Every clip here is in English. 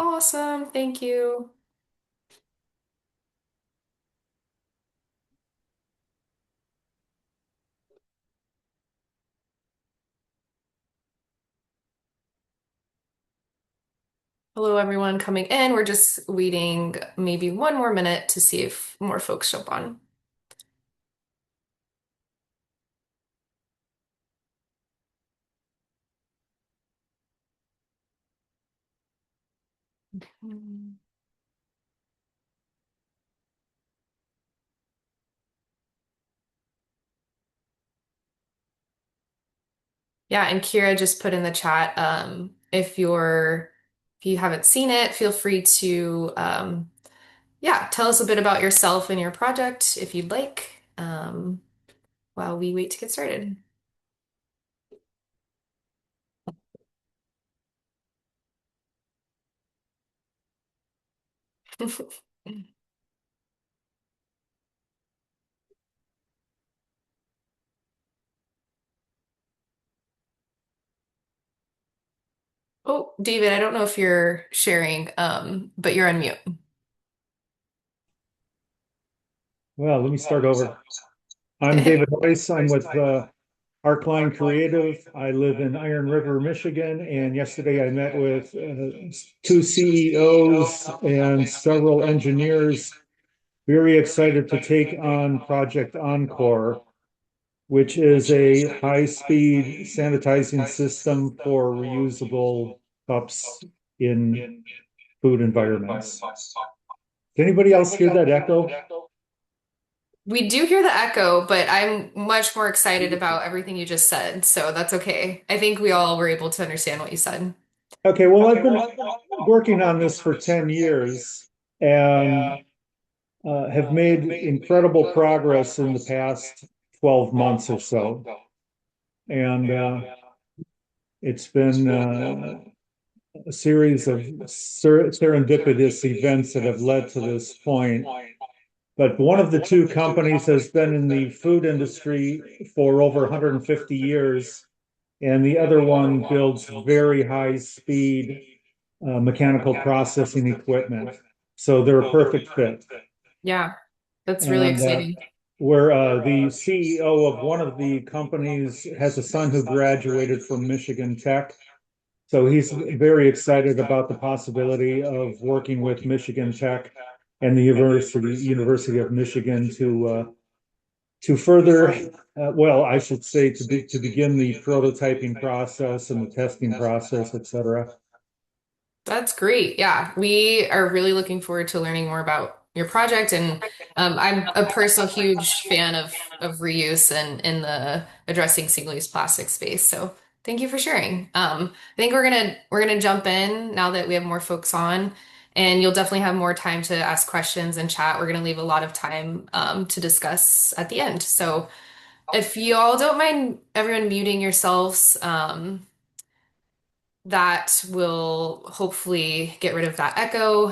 Awesome. Thank you. Hello, everyone coming in. We're just waiting maybe one more minute to see if more folks jump on. Yeah, and Kira just put in the chat, if you haven't seen it, feel free to yeah, tell us a bit about yourself and your project if you'd like, while we wait to get started. Oh, David, I don't know if you're sharing, but you're on mute. Well, let me start over. I'm David Weiss. I'm with Arcline Creative. I live in Iron River, Michigan, and yesterday I met with two CEOs and several engineers. Very excited to take on Project Encore, which is a high-speed sanitizing system for reusable cups in food environments. Does anybody else hear that echo? We do hear the echo, but I'm much more excited about everything you just said, so that's okay. I think we all were able to understand what you said. Okay, well, I've been working on this for 10 years and have made incredible progress in the past 12 months or so. And it's been a series of serendipitous events that have led to this point. But one of the two companies has been in the food industry for over 150 years, and the other one builds very high speed mechanical processing equipment. So they're a perfect fit. Yeah, that's really And exciting. where the CEO of one of the companies has a son who graduated from Michigan Tech. So he's very excited about the possibility of working with Michigan Tech and the University of Michigan to further, well, I should say to begin the prototyping process and the testing process, et cetera. That's great. Yeah, we are really looking forward to learning more about your project, and I'm a personal huge fan of reuse and in the addressing single-use plastic space. So thank you for sharing. I think we're gonna jump in now that we have more folks on, and you'll definitely have more time to ask questions and chat. We're gonna leave a lot of time to discuss at the end. So if you all don't mind, everyone muting yourselves. That will hopefully get rid of that echo.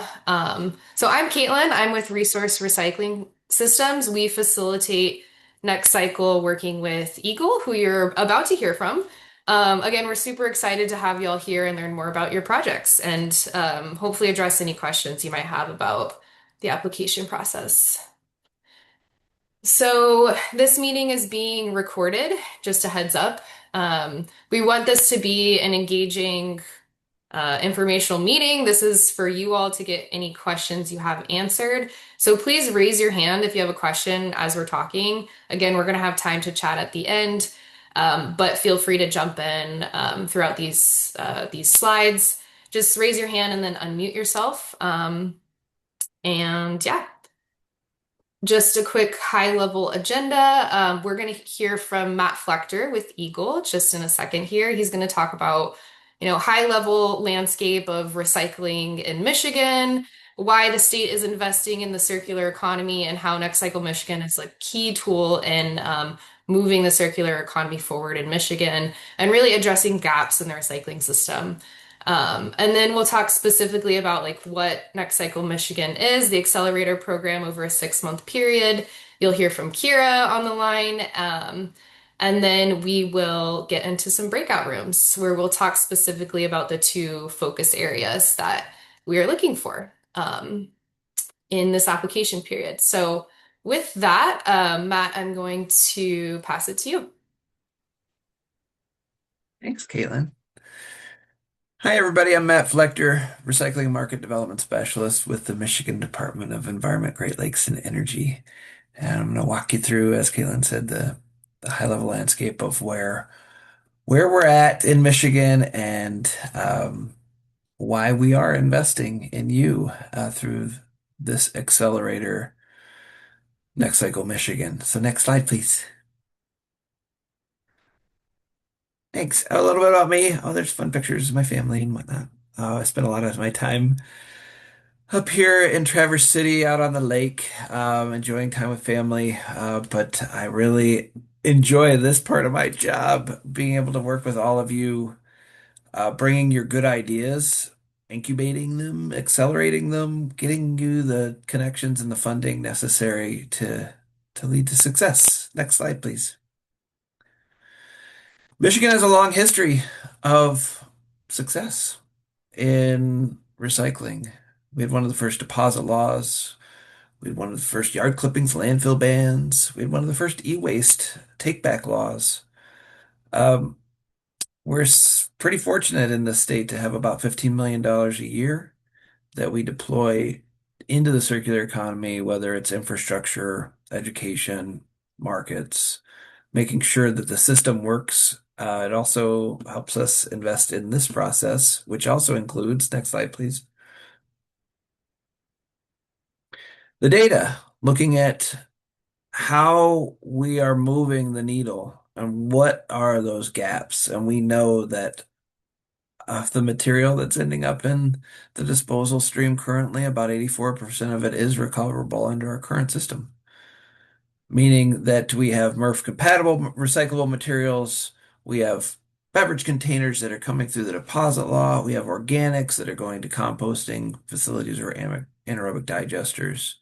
So I'm Caitlin. I'm with Resource Recycling Systems. We facilitate NextCycle working with Eagle, who you're about to hear from. Again, we're super excited to have you all here and learn more about your projects and hopefully address any questions you might have about the application process. So this meeting is being recorded, just a heads up. We want this to be an engaging informational meeting. This is for you all to get any questions you have answered. So please raise your hand if you have a question as we're talking. Again, we're going to have time to chat at the end, but feel free to jump in throughout these slides. Just raise your hand and then unmute yourself. And yeah, just a quick high-level agenda. We're going to hear from Matt Flechter with Eagle just in a second here. He's going to talk about, high-level landscape of recycling in Michigan, why the state is investing in the circular economy, and how NextCycle Michigan is a key tool in moving the circular economy forward in Michigan and really addressing gaps in the recycling system. And then we'll talk specifically about what NextCycle Michigan is, the Accelerator program over a 6-month period. You'll hear from Kira on the line. And then we will get into some breakout rooms where we'll talk specifically about the two focus areas that we are looking for in this application period. So with that, Matt, I'm going to pass it to you. Thanks, Caitlin. Hi, everybody. I'm Matt Flechter, Recycling and Market Development Specialist with the Michigan Department of Environment, Great Lakes, and Energy. And I'm going to walk you through, as Caitlin said, the high-level landscape of where we're at in Michigan and why we are investing in you through this Accelerator NextCycle Michigan. So next slide, please. Thanks. A little bit about me. Oh, there's fun pictures of my family and whatnot. I spent a lot of my time up here in Traverse City out on the lake, enjoying time with family. But I really enjoy this part of my job, being able to work with all of you, bringing your good ideas, incubating them, accelerating them, getting you the connections and the funding necessary to lead to success. Next slide, please. Michigan has a long history of success in recycling. We had one of the first deposit laws. We had one of the first yard clippings, landfill bans. We had one of the first e-waste take-back laws. Um, we're pretty fortunate in this state to have about $15 million a year that we deploy into the circular economy, whether it's infrastructure, education, markets, making sure that the system works. It also helps us invest in this process, which also includes, next slide, please, the data, looking at how we are moving the needle and what are those gaps. And we know that of the material that's ending up in the disposal stream currently, about 84% of it is recoverable under our current system, meaning that we have MRF compatible recyclable materials. We have beverage containers that are coming through the deposit law. We have organics that are going to composting facilities or anaerobic digesters.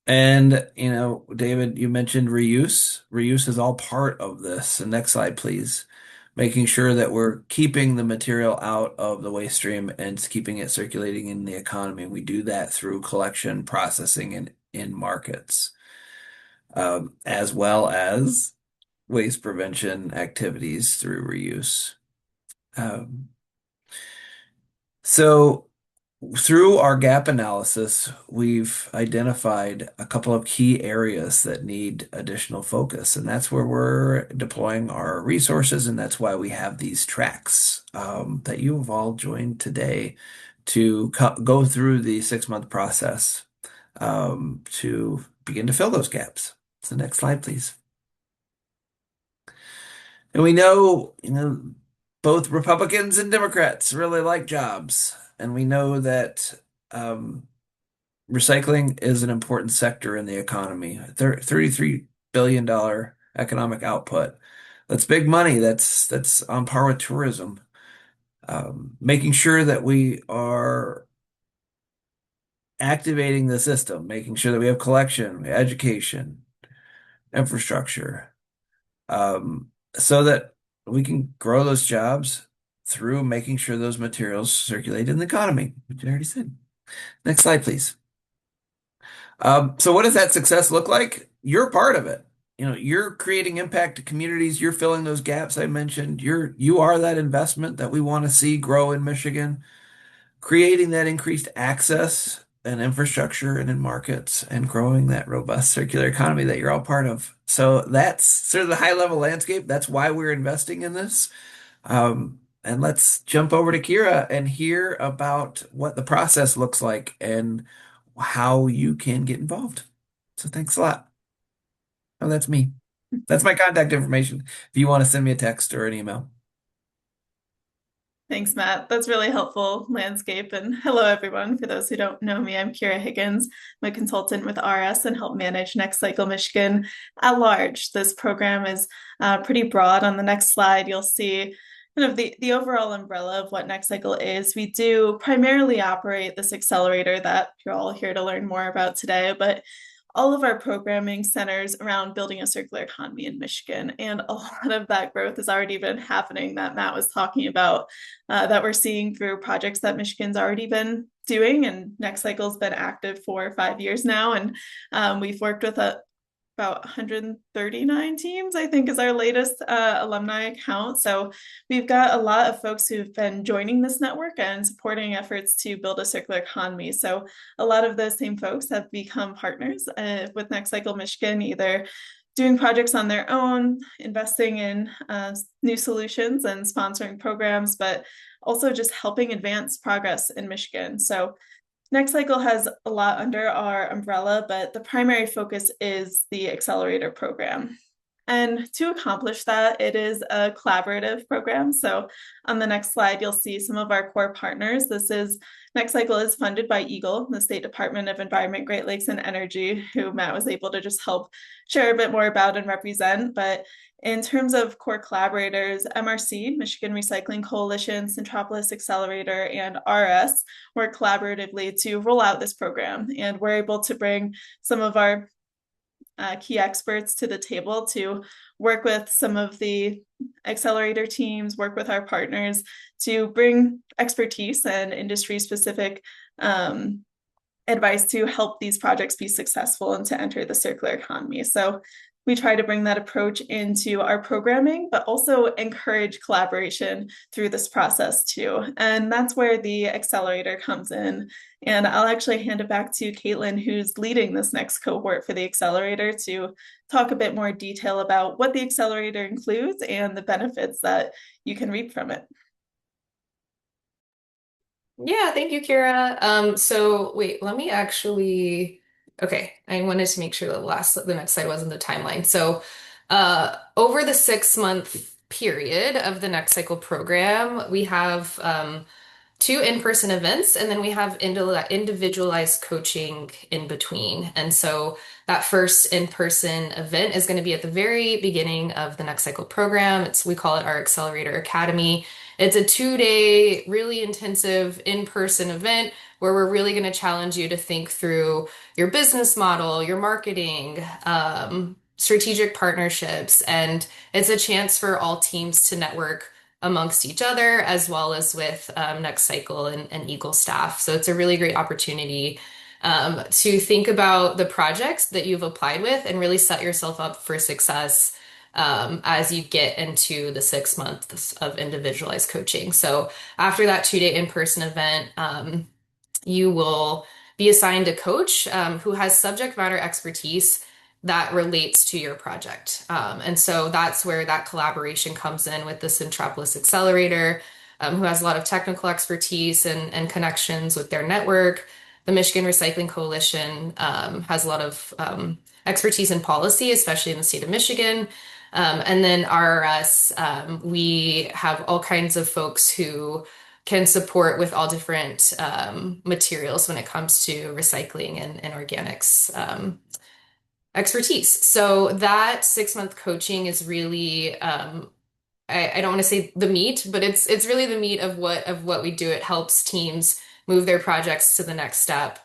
And, David, you mentioned reuse. Reuse is all part of this. And next slide, please. Making sure that we're keeping the material out of the waste stream and keeping it circulating in the economy. We do that through collection, processing, and in markets, as well as waste prevention activities through reuse. Um, so through our gap analysis, we've identified a couple of key areas that need additional focus, and that's where we're deploying our resources, and that's why we have these tracks that you have all joined today to go through the 6-month process to begin to fill those gaps. So next slide, please. And we know, both Republicans and Democrats really like jobs, and we know that um, recycling is an important sector in the economy. $33 billion economic output. That's big money. That's on par with tourism. Making sure that we are activating the system, making sure that we have collection, education, infrastructure, so that we can grow those jobs through making sure those materials circulate in the economy, which I already said. Next slide, please. So what does that success look like? You're part of it. You're creating impact to communities. You're filling those gaps I mentioned. You are that investment that we want to see grow in Michigan, creating that increased access and infrastructure and in markets and growing that robust circular economy that you're all part of. So that's sort of the high level landscape. That's why we're investing in this. And let's jump over to Kira and hear about what the process looks like and how you can get involved. So thanks a lot. Oh, that's me. That's my contact information if you want to send me a text or an email. Thanks, Matt. That's really helpful landscape. And hello, everyone. For those who don't know me, I'm Kira Higgins. I'm a consultant with RS and help manage NextCycle Michigan at large. This program is pretty broad. On the next slide, you'll see kind of the overall umbrella of what NextCycle is. We do primarily operate this accelerator that you're all here to learn more about today, but all of our programming centers around building a circular economy in Michigan. And a lot of that growth has already been happening that Matt was talking about, that we're seeing through projects that Michigan's already been doing. And NextCycle's been active for 5 years now. And we've worked with about 139 teams, I think is our latest alumni account. So we've got a lot of folks who've been joining this network and supporting efforts to build a circular economy. So a lot of those same folks have become partners with NextCycle Michigan, either doing projects on their own, investing in new solutions and sponsoring programs, but also just helping advance progress in Michigan. So NextCycle has a lot under our umbrella, but the primary focus is the Accelerator program. And to accomplish that, it is a collaborative program. So on the next slide, you'll see some of our core partners. NextCycle is funded by EGLE, the State Department of Environment, Great Lakes, and Energy, who Matt was able to just help share a bit more about and represent. But in terms of core collaborators, MRC, Michigan Recycling Coalition, Centropolis Accelerator, and RS work collaboratively to roll out this program. And we're able to bring some of our key experts to the table to work with some of the accelerator teams, work with our partners to bring expertise and industry specific advice to help these projects be successful and to enter the circular economy. So we try to bring that approach into our programming, but also encourage collaboration through this process too. And that's where the accelerator comes in. And I'll actually hand it back to Caitlin, who's leading this next cohort for the accelerator, to talk a bit more detail about what the accelerator includes and the benefits that you can reap from it. Yeah, thank you, Kira. So wait, let me actually. Okay, I wanted to make sure the next slide wasn't the timeline. So, over the 6 month period of the Next Cycle program, we have two in-person events, and then we have individualized coaching in between. And so that first in-person event is going to be at the very beginning of the Next Cycle program. We call it our Accelerator Academy. It's a 2 day, really intensive in-person event where we're really going to challenge you to think through your business model, your marketing, strategic partnerships, and it's a chance for all teams to network amongst each other as well as with NextCycle and Eagle staff. So it's a really great opportunity to think about the projects that you've applied with and really set yourself up for success as you get into the 6 months of individualized coaching. So after that 2 day in-person event, you will be assigned a coach who has subject matter expertise that relates to your project. And so that's where that collaboration comes in with the Centropolis Accelerator, who has a lot of technical expertise and connections with their network. The Michigan Recycling Coalition has a lot of expertise in policy, especially in the state of Michigan. And then RRS, we have all kinds of folks who can support with all different materials when it comes to recycling and organics expertise. So that 6 month coaching is really I don't want to say the meat, but it's really the meat of what we do. It helps teams move their projects to the next step,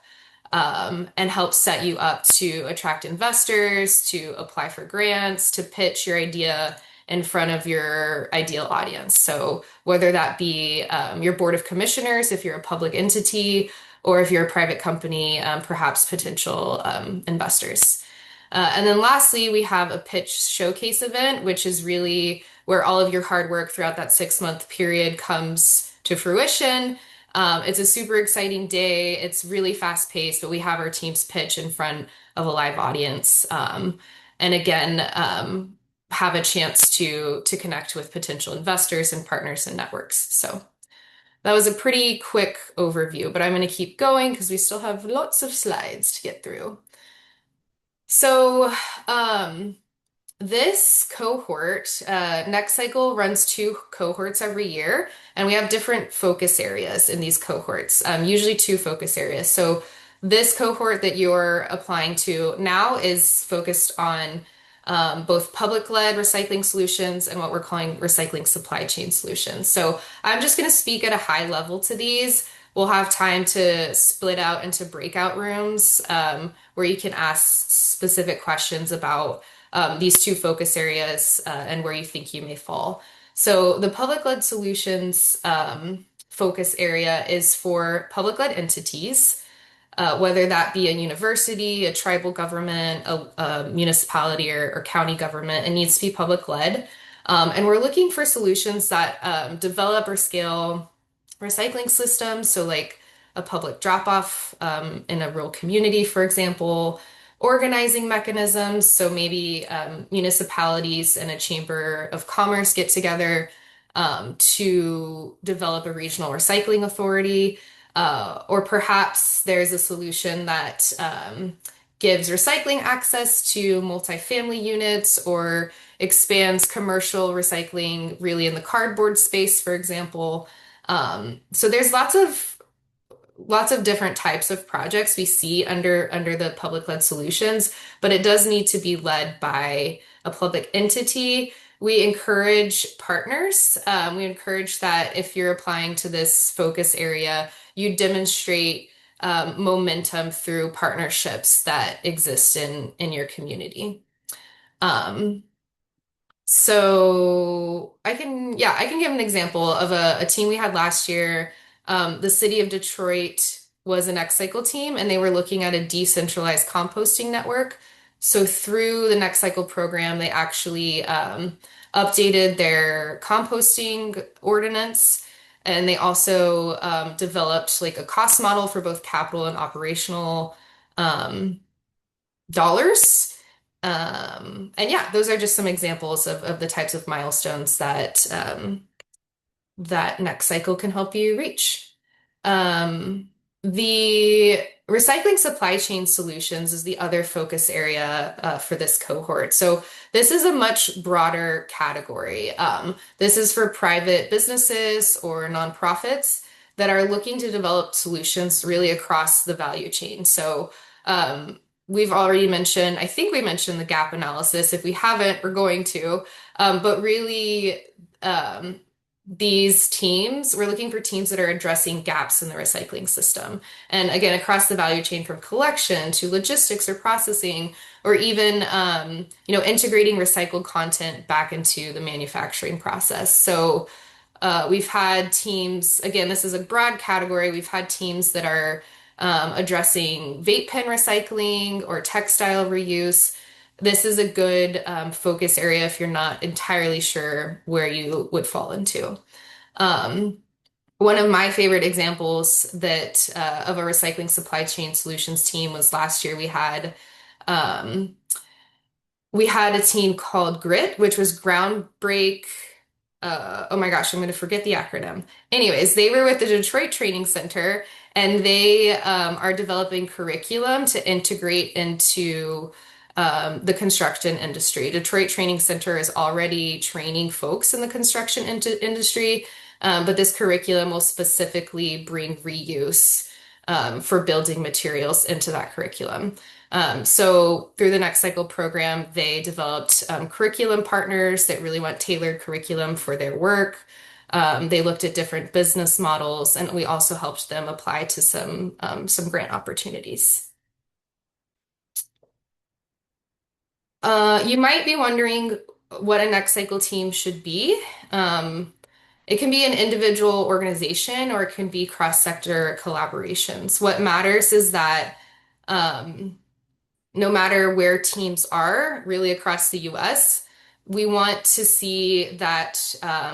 and helps set you up to attract investors, to apply for grants, to pitch your idea in front of your ideal audience. So whether that be your board of commissioners, if you're a public entity, or if you're a private company, perhaps potential investors. And then lastly, we have a pitch showcase event, which is really where all of your hard work throughout that 6 month period comes to fruition. It's a super exciting day. It's really fast paced, but we have our teams pitch in front of a live audience. And again, have a chance to connect with potential investors and partners and networks. So that was a pretty quick overview, but I'm going to keep going because we still have lots of slides to get through. So, this cohort, NextCycle runs two cohorts every year, and we have different focus areas in these cohorts, usually two focus areas. So, this cohort that you're applying to now is focused on both public-led recycling solutions and what we're calling recycling supply chain solutions. So, I'm just going to speak at a high level to these, we'll have time to split out into breakout rooms where you can ask specific questions about these two focus areas and where you think you may fall. So the public-led solutions focus area is for public-led entities, whether that be a university, a tribal government, a municipality, or county government. It needs to be public-led. And we're looking for solutions that develop or scale recycling systems. So, like a public drop-off in a rural community, for example, organizing mechanisms. So, maybe municipalities and a chamber of commerce get together to develop a regional recycling authority. Or perhaps there's a solution that gives recycling access to multifamily units or expands commercial recycling really in the cardboard space, for example. So there's lots of different types of projects we see under the public-led solutions, but it does need to be led by a public entity. We encourage partners. We encourage that if you're applying to this focus area, you demonstrate momentum through partnerships that exist in your community. Um, I can give an example of a team we had last year. The city of Detroit was an NextCycle team, and they were looking at a decentralized composting network. So through the NextCycle program, they actually updated their composting ordinance, and they also developed like a cost model for both capital and operational um, dollars. And yeah, those are just some examples of the types of milestones that NextCycle can help you reach. Um, the recycling supply chain solutions is the other focus area for this cohort. So this is a much broader category. This is for private businesses or nonprofits that are looking to develop solutions really across the value chain. So we've already mentioned, I think we mentioned the gap analysis. If we haven't, we're going to. But really, these teams, we're looking for teams that are addressing gaps in the recycling system. And again, across the value chain from collection to logistics or processing, or even integrating recycled content back into the manufacturing process. So we've had teams, again, this is a broad category. We've had teams that are addressing vape pen recycling or textile reuse. This is a good focus area if you're not entirely sure where you would fall into. Um, One of my favorite examples that of a recycling supply chain solutions team was last year um, we had a team called GRIT, which was ground break. Oh my gosh, I'm going to forget the acronym. Anyways, they were with the Detroit Training Center, and they are developing curriculum to integrate into the construction industry. Detroit Training Center is already training folks in the construction industry, but this curriculum will specifically bring reuse for building materials into that curriculum. So through the NextCycle program, they developed curriculum partners that really want tailored curriculum for their work. They looked at different business models, and we also helped them apply to some grant opportunities. You might be wondering what a NextCycle team should be. It can be an individual organization or it can be cross-sector collaborations. What matters is that um, no matter where teams are, really across the US, we want to see that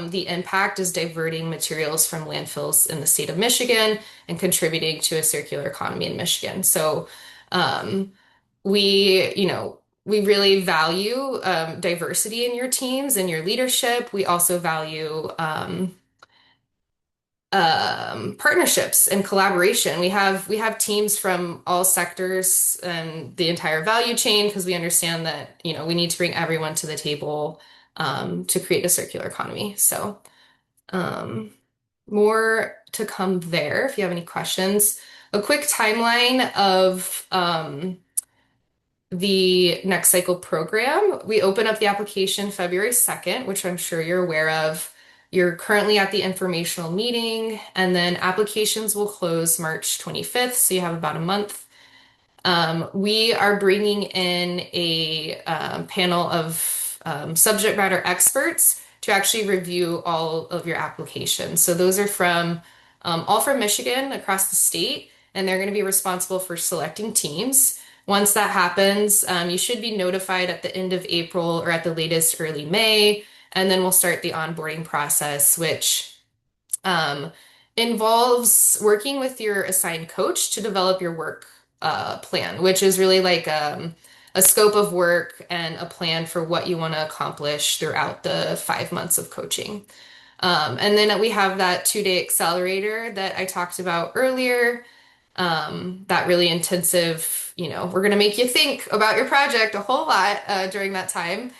the impact is diverting materials from landfills in the state of Michigan and contributing to a circular economy in Michigan. So um, we really value diversity in your teams and your leadership. We also value partnerships and collaboration. We have teams from all sectors and the entire value chain because we understand that we need to bring everyone to the table to create a circular economy. So um, more to come there. If you have any questions, a quick timeline of the NextCycle program. We open up the application February 2nd, which I'm sure you're aware of. You're currently at the informational meeting, and then applications will close March 25th, so you have about a month. We are bringing in a panel of subject matter experts to actually review all of your applications. So those are from all from Michigan across the state, and they're going to be responsible for selecting teams. Once that happens, you should be notified at the end of April or at the latest early May, and then we'll start the onboarding process, which um, involves working with your assigned coach to develop your work plan, which is really like a scope of work and a plan for what you want to accomplish throughout the 5 months of coaching. And then we have that 2-day accelerator that I talked about earlier. That really intensive, we're going to make you think about your project a whole lot during that time,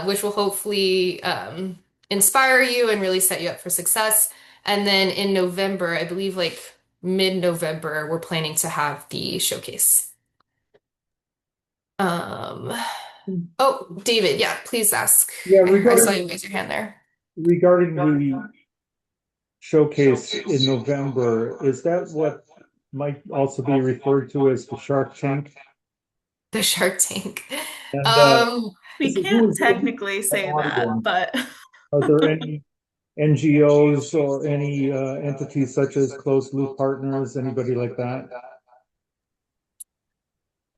which will hopefully inspire you and really set you up for success. And then in November, I believe like mid-November, we're planning to have the showcase. Um, oh, David, yeah, please ask. Yeah, I saw you raise your hand there. regarding the showcase in November, is that what might also be referred to as the Shark Tank? The Shark Tank. And Um, We who can't is the technically say that, audience? but Are there any NGOs or any entities such as closed loop partners, anybody like that?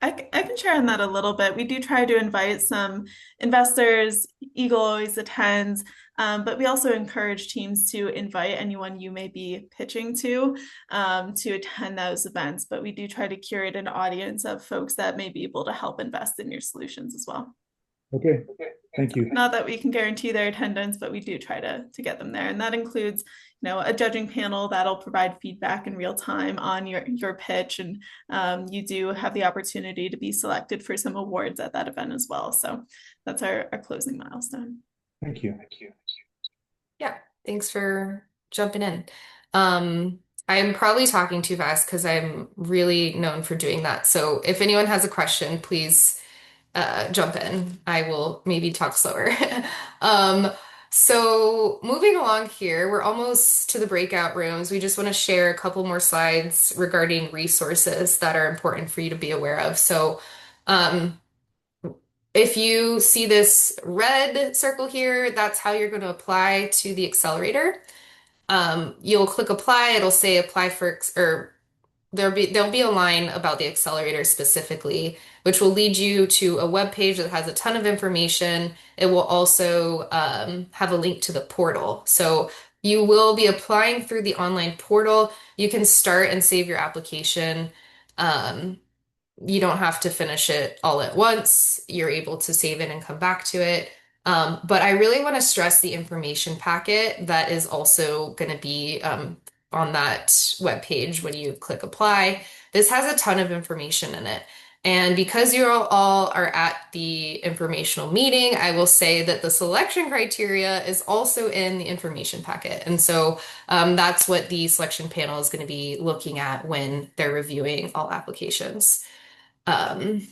I can share on that a little bit. We do try to invite some investors. Eagle always attends, but we also encourage teams to invite anyone you may be pitching to attend those events. But we do try to curate an audience of folks that may be able to help invest in your solutions as well. Okay, thank you. Not that we can guarantee their attendance, but we do try to get them there. And that includes, a judging panel that'll provide feedback in real time on your pitch. And you do have the opportunity to be selected for some awards at that event as well. So that's our closing milestone. Thank you. Yeah, thanks for jumping in. I'm probably talking too fast because I'm really known for doing that. So if anyone has a question, please jump in. I will maybe talk slower. Um, so moving along here, we're almost to the breakout rooms. We just want to share a couple more slides regarding resources that are important for you to be aware of. So um, if you see this red circle here, that's how you're going to apply to the accelerator. You'll click apply. It'll say apply for, or there'll be a line about the accelerator specifically, which will lead you to a web page that has a ton of information. It will also have a link to the portal. So you will be applying through the online portal. You can start and save your application. Um, you don't have to finish it all at once. You're able to save it and come back to it. But I really want to stress the information packet that is also going to be on that web page when you click apply. This has a ton of information in it. And because you all are at the informational meeting, I will say that the selection criteria is also in the information packet. And so that's what the selection panel is going to be looking at when they're reviewing all applications. Um,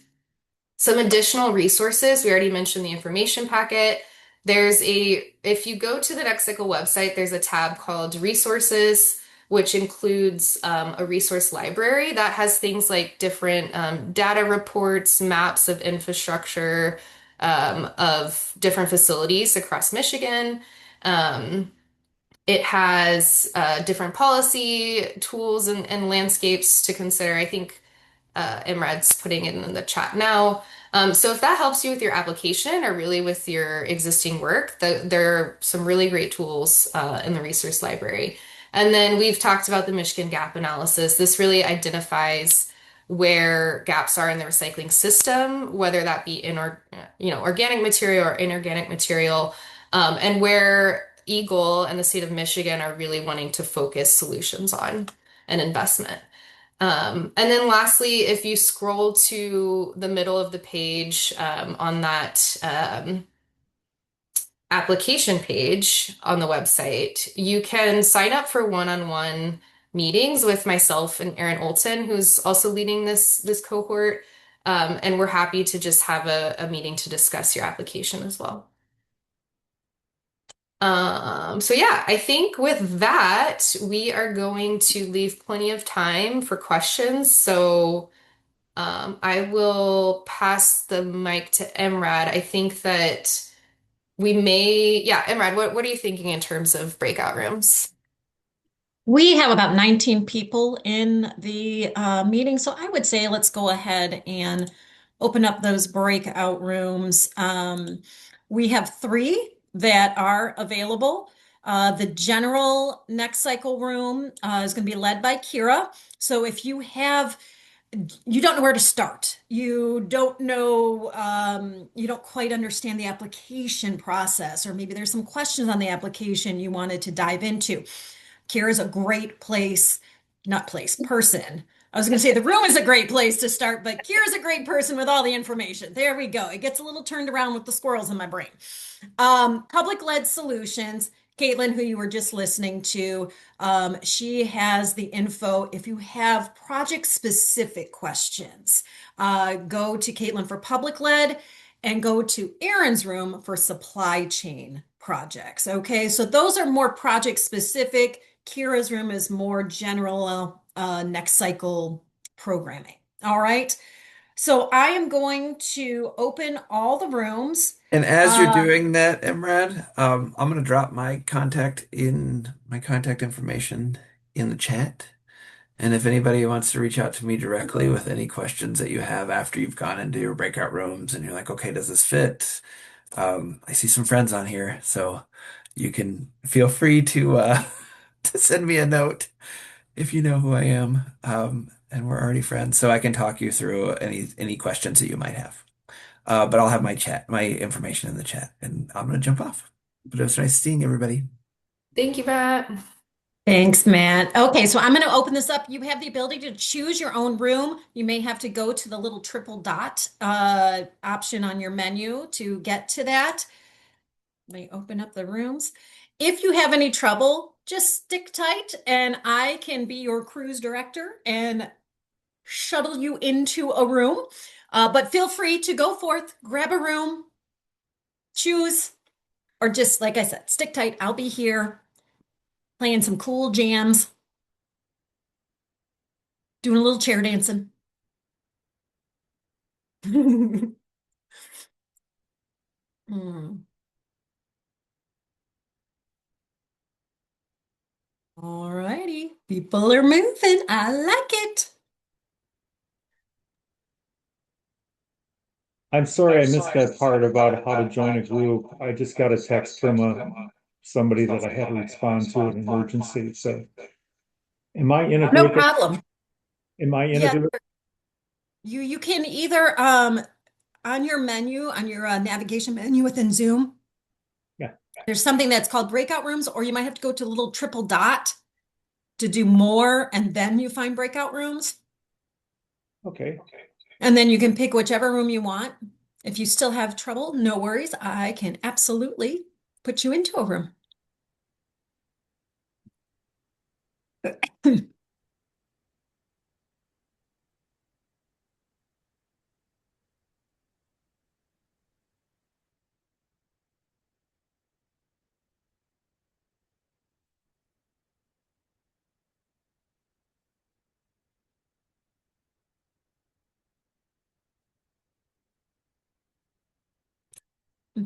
some additional resources, we already mentioned the information packet. If you go to the NextCycle website, there's a tab called Resources, which includes a resource library that has things like different data reports, maps of infrastructure of different facilities across Michigan. Um, it has different policy tools and landscapes to consider. I think Imrad's putting it in the chat now. So if that helps you with your application or really with your existing work, there are some really great tools in the resource library. And then we've talked about the Michigan gap analysis. This really identifies where gaps are in the recycling system, whether that be in organic material or inorganic material, and where Eagle and the state of Michigan are really wanting to focus solutions on and investment. And then lastly, if you scroll to the middle of the page on that application page on the website, you can sign up for one-on-one meetings with myself and Erin Olson, who's also leading this cohort. And we're happy to just have a meeting to discuss your application as well. So yeah, I think with that, we are going to leave plenty of time for questions. So I will pass the mic to Emrad. I think that we may, yeah, Emrad, what are you thinking in terms of breakout rooms? We have about 19 people in the meeting, so I would say let's go ahead and open up those breakout rooms. We have three that are available. The general next cycle room is going to be led by Kira. So if you don't know where to start, you don't know, you don't quite understand the application process, or maybe there's some questions on the application you wanted to dive into. Kira's a great place, not place, person. I was going to say the room is a great place to start, but Kira's a great person with all the information. There we go. It gets a little turned around with the squirrels in my brain. Public-led solutions. Caitlin, who you were just listening to, she has the info. If you have project-specific questions, go to Caitlin for public-led and go to Aaron's room for supply chain projects. Okay, so those are more project-specific. Kira's room is more general next cycle programming. All right, so I am going to open all the rooms. And as you're Uh, doing that, Emrad, I'm gonna drop my contact information in the chat. And if anybody wants to reach out to me directly with any questions that you have after you've gone into your breakout rooms and you're like, okay, does this fit? I see some friends on here, so you can feel free to to send me a note if you know who I am. And we're already friends, so I can talk you through any questions that you might have. But I'll have my information in the chat, and I'm gonna jump off. But it was nice seeing everybody. Thank you, Matt. Thanks, Matt. Okay, so I'm going to open this up. You have the ability to choose your own room. You may have to go to the little triple dot option on your menu to get to that. Let me open up the rooms. If you have any trouble, just stick tight and I can be your cruise director and shuttle you into a room. But feel free to go forth, grab a room, choose, or just like I said, stick tight. I'll be here playing some cool jams, doing a little chair dancing. Hmm. All righty. People are moving. I like it. I'm sorry I missed that part about how to join a group. I just got a text from somebody that I had to respond to in an emergency. So am I in a No group? problem. Am I in a Yeah, group? you can either on your menu, on your navigation menu within Zoom, Yeah. there's something that's called breakout rooms, or you might have to go to a little triple dot to do more, and then you find breakout rooms. Okay. And then you can pick whichever room you want. If you still have trouble, no worries. I can absolutely put you into a room.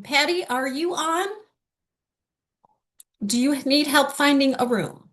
Patty, are you on? Do you need help finding a room?